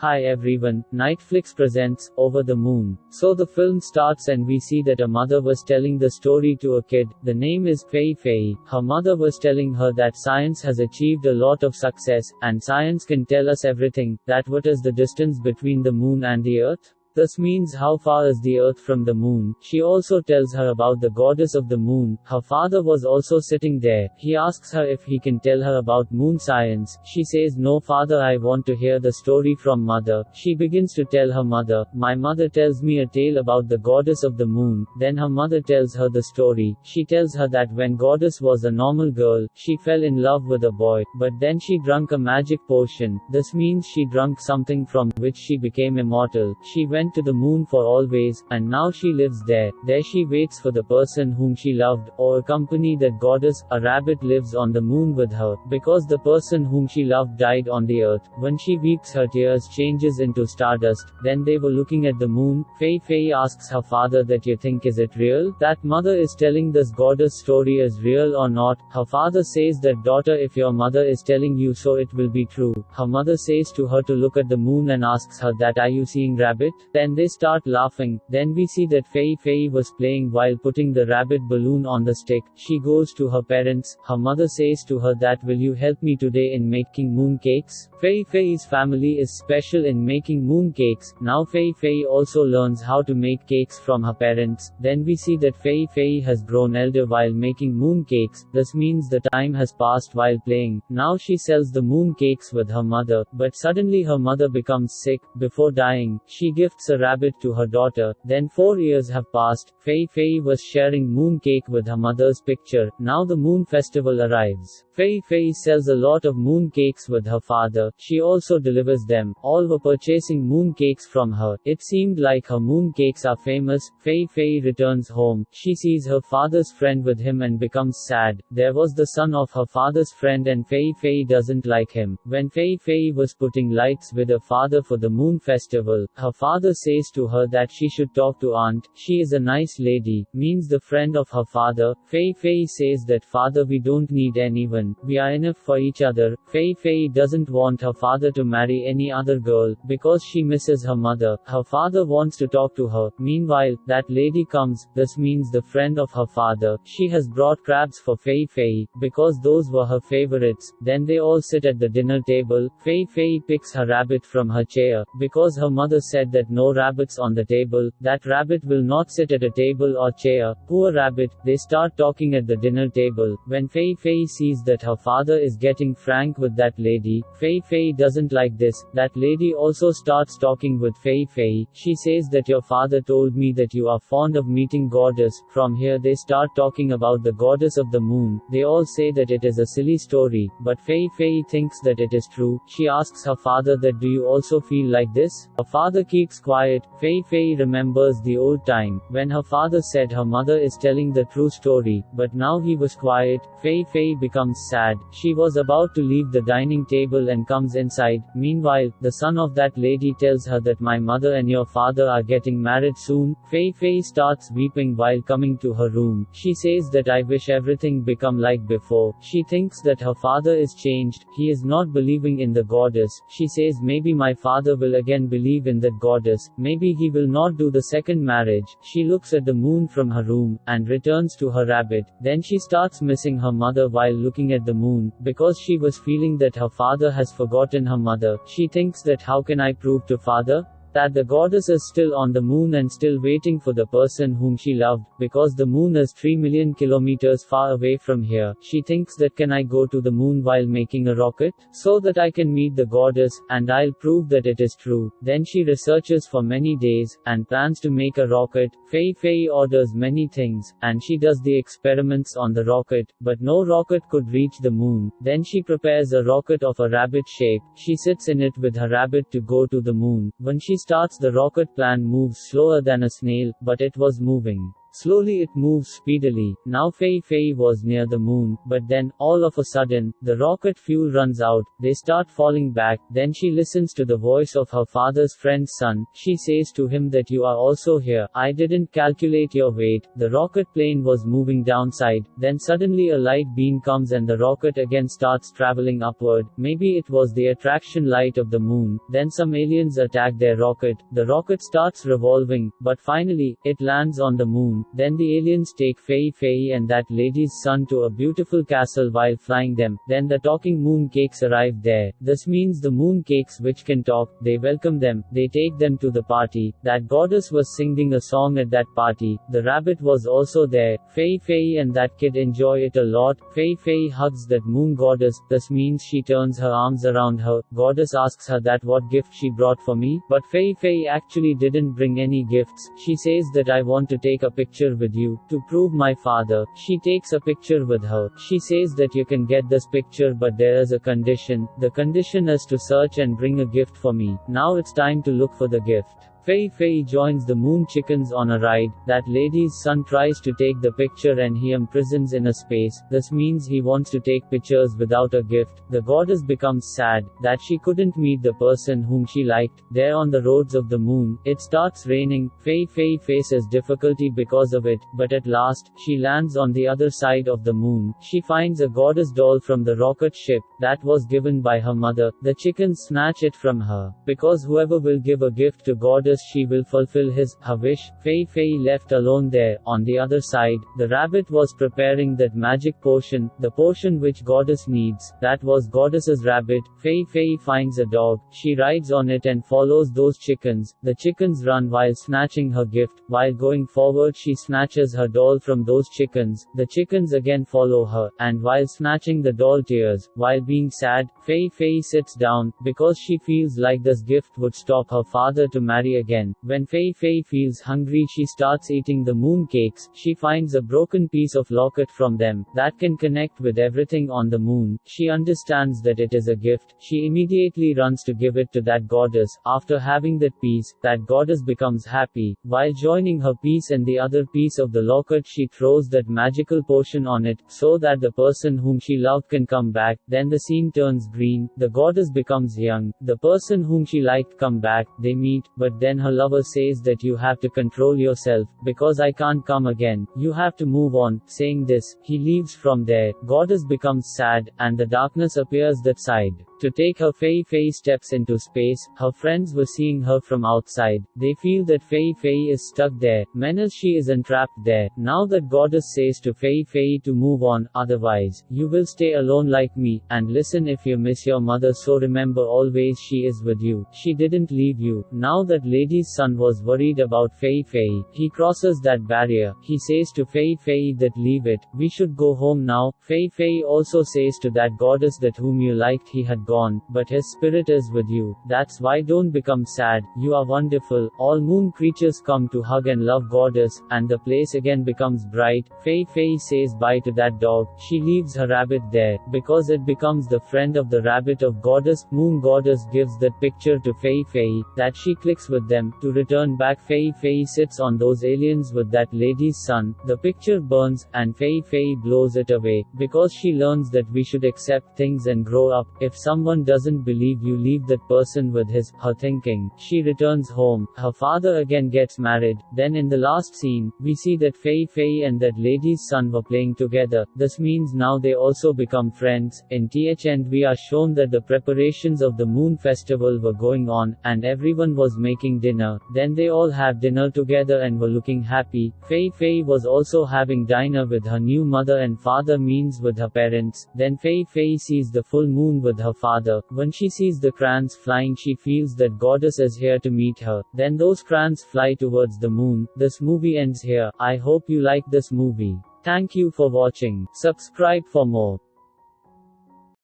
Hi everyone, Nightflix presents Over the Moon. So the film starts and we see that a mother was telling the story to a kid. The name is Fei Fei. Her mother was telling her that science has achieved a lot of success, and science can tell us everything, that what is the distance between the moon and the earth? This means how far is the earth from the moon. She also tells her about the goddess of the moon. Her father was also sitting there. He asks her if he can tell her about moon science. She says, "No father, I want to hear the story from mother." She begins to tell her mother, "My mother tells me a tale about the goddess of the moon." Then her mother tells her the story. She tells her that when goddess was a normal girl, she fell in love with a boy, but then she drank a magic potion. This means she drank something from which she became immortal. She went to the moon for always, and now she lives there. There she waits for the person whom she loved, or accompany that goddess. A rabbit lives on the moon with her, because the person whom she loved died on the earth. When she weeps, her tears changes into stardust. Then they were looking at the moon. Fei Fei asks her father that, "You think is it real? That mother is telling this goddess story is real or not?" Her father says that, "Daughter, if your mother is telling you so, it will be true." Her mother says to her to look at the moon and asks her that, "Are you seeing rabbit?" Then they start laughing. Then we see that Fei Fei was playing while putting the rabbit balloon on the stick. She goes to her parents. Her mother says to her that, "Will you help me today in making moon cakes?" Fei Fei's family is special in making moon cakes. Now Fei Fei also learns how to make cakes from her parents. Then we see that Fei Fei has grown elder while making moon cakes. This means the time has passed while playing. Now she sells the moon cakes with her mother, but suddenly her mother becomes sick. Before dying, she gifts a rabbit to her daughter. Then 4 years have passed. Fei Fei was sharing moon cake with her mother's picture. Now the moon festival arrives. Fei Fei sells a lot of moon cakes with her father. She also delivers them. All were purchasing moon cakes from her. It seemed like her moon cakes are famous. Fei Fei returns home. She sees her father's friend with him and becomes sad. There was the son of her father's friend and Fei Fei doesn't like him. When Fei Fei was putting lights with her father for the moon festival, her father says to her that she should talk to aunt. She is a nice lady, means the friend of her father. Fei Fei says that, "Father, we don't need anyone. We are enough for each other." Fei Fei doesn't want her father to marry any other girl, because she misses her mother. Her father wants to talk to her. Meanwhile, that lady comes. This means the friend of her father. She has brought crabs for Fei Fei, because those were her favorites. Then they all sit at the dinner table. Fei Fei picks her rabbit from her chair, because her mother said that no rabbits on the table. That rabbit will not sit at a table or chair. Poor rabbit. They start talking at the dinner table. When Fei Fei sees that her father is getting frank with that lady, Fei Fei doesn't like this. That lady also starts talking with Fei Fei. She says that, "Your father told me that you are fond of meeting goddess." From here they start talking about the goddess of the moon. They all say that it is a silly story, but Fei Fei thinks that it is true. She asks her father that, "Do you also feel like this?" Her father keeps quiet. Fei Fei remembers the old time, when her father said her mother is telling the true story, but now he was quiet. Fei Fei becomes sad. She was about to leave the dining table and comes inside. Meanwhile, the son of that lady tells her that, "My mother and your father are getting married soon." Fei Fei starts weeping while coming to her room. She says that, "I wish everything become like before." She thinks that her father is changed. He is not believing in the goddess. She says, "Maybe my father will again believe in that goddess. Maybe he will not do the second marriage." She looks at the moon from her room, and returns to her rabbit. Then she starts missing her mother while looking at the moon, because she was feeling that her father has forgotten her mother. She thinks that, "How can I prove to father that the goddess is still on the moon and still waiting for the person whom she loved, because the moon is 3 million kilometers far away from here." She thinks that, "Can I go to the moon while making a rocket, so that I can meet the goddess, and I'll prove that it is true." Then she researches for many days, and plans to make a rocket. Fei Fei orders many things, and she does the experiments on the rocket, but no rocket could reach the moon. Then she prepares a rocket of a rabbit shape. She sits in it with her rabbit to go to the moon. When she starts, the rocket plan moves slower than a snail, but it was moving. Slowly it moves speedily. Now Fei Fei was near the moon, but then, all of a sudden, the rocket fuel runs out, they start falling back, then she listens to the voice of her father's friend's son, she says to him that you are also here, I didn't calculate your weight, the rocket plane was moving downside, then suddenly a light beam comes and the rocket again starts traveling upward, maybe it was the attraction light of the moon, then some aliens attack their rocket, the rocket starts revolving, but finally, it lands on the moon. Then the aliens take Fei Fei and that lady's son to a beautiful castle while flying them. Then the talking moon cakes arrive there. This means the moon cakes which can talk, they welcome them, they take them to the party. That goddess was singing a song at that party. The rabbit was also there. Fei Fei and that kid enjoy it a lot. Fei Fei hugs that moon goddess. This means she turns her arms around her. Goddess asks her that what gift she brought for me. But Fei Fei actually didn't bring any gifts. She says that I want to take a picture with you, to prove my father. She takes a picture with her. She says that you can get this picture but there is a condition. The condition is to search and bring a gift for me. Now it's time to look for the gift. Fei Fei joins the moon chickens on a ride. That lady's son tries to take the picture and he imprisons in a space. This means he wants to take pictures without a gift. The goddess becomes sad that she couldn't meet the person whom she liked. There on the roads of the moon, it starts raining. Fei Fei faces difficulty because of it, but at last, she lands on the other side of the moon. She finds a goddess doll from the rocket ship that was given by her mother. The chickens snatch it from her. Because whoever will give a gift to goddess, she will fulfill her wish. Fei Fei left alone there. On the other side, the rabbit was preparing that magic potion, the potion which goddess needs. That was goddess's rabbit. Fei Fei finds a dog. She rides on it and follows those chickens. The chickens run while snatching her gift. While going forward, she snatches her doll from those chickens. The chickens again follow her, and while snatching the doll tears. While being sad, Fei Fei sits down, because she feels like this gift would stop her father to marry again. When Fei Fei feels hungry, she starts eating the moon cakes. She finds a broken piece of locket from them that can connect with everything on the moon. She understands that it is a gift. She immediately runs to give it to that goddess. After having that piece, that goddess becomes happy. While joining her piece and the other piece of the locket, she throws that magical potion on it, so that the person whom she loved can come back. Then the scene turns green. The goddess becomes young. The person whom she liked come back. They meet, but then her lover says that you have to control yourself, because I can't come again. You have to move on. Saying this, he leaves from there. Goddess becomes sad, and the darkness appears that side. To take her, Fei Fei steps into space. Her friends were seeing her from outside. They feel that Fei Fei is stuck there. Menace, she is entrapped there. Now that goddess says to Fei Fei to move on, otherwise, you will stay alone like me, and listen if you miss your mother, so remember always she is with you. She didn't leave you. Now that lady's son was worried about Fei Fei. He crosses that barrier. He says to Fei Fei that leave it. We should go home now. Fei Fei also says to that goddess that whom you liked he had gone, but his spirit is with you. That's why don't become sad. You are wonderful. All moon creatures come to hug and love goddess, and the place again becomes bright. Fei Fei says bye to that dog. She leaves her rabbit there, because it becomes the friend of the rabbit of goddess. Moon goddess gives that picture to Fei Fei, that she clicks with them. To return back, Fei Fei sits on those aliens with that lady's son. The picture burns, and Fei Fei blows it away, because she learns that we should accept things and grow up. If someone doesn't believe you, leave that person with her thinking. She returns home. Her father again gets married. Then in the last scene, we see that Fei Fei and that lady's son were playing together. This means now they also become friends. In th end we are shown that the preparations of the moon festival were going on, and everyone was making dinner. Then they all have dinner together and were looking happy. Fei Fei was also having dinner with her new mother and father, means with her parents. Then Fei Fei sees the full moon with her father. When she sees the crayons flying, she feels that goddess is here to meet her. Then those crayons fly towards the moon. This movie ends here. I hope you like this movie. Thank you for watching. Subscribe for more.